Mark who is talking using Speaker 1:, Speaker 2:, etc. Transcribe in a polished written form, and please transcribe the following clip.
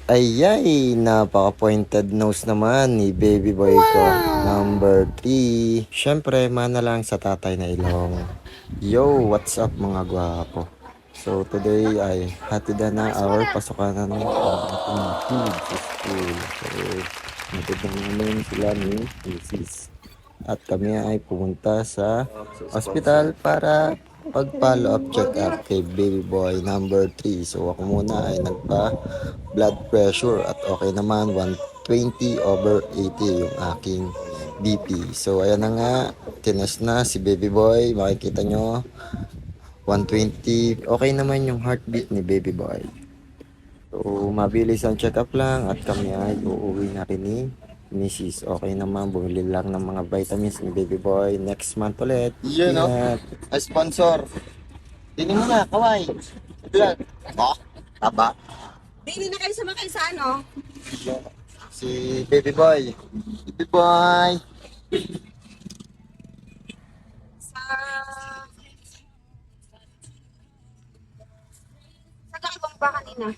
Speaker 1: Ayay, napaka-pointed nose naman ni baby boy ko. Number 3. Siyempre, mana lang sa tatay na ilong. Yo, what's up mga gwapo? So, today ay hatid na our pasukan na ng ating kids sa school. So, hatid na namin sila ni Mrs. At kami ay pumunta sa hospital para pag-follow up check up kay baby boy number 3. So ako muna ay nagpa blood pressure at okay naman, 120/80 yung aking BP. So ayan na nga, tinest na si baby boy, makikita nyo 120, okay naman yung heartbeat ni baby boy. So mabilis ang check up lang at kami ay uuwi na rin ni Mrs. Okay naman, bumili lang ng mga vitamins ni baby boy. Next month ulit.
Speaker 2: Yun, no?
Speaker 1: Ingat.
Speaker 2: Ay, sponsor. Tingin mo na, kaway. Vlog. Oh, taba.
Speaker 3: Bili na kayo sa mga isa, ano?
Speaker 1: Si baby boy.
Speaker 2: Baby boy.
Speaker 3: Sa... Sa kakibang ba kanina?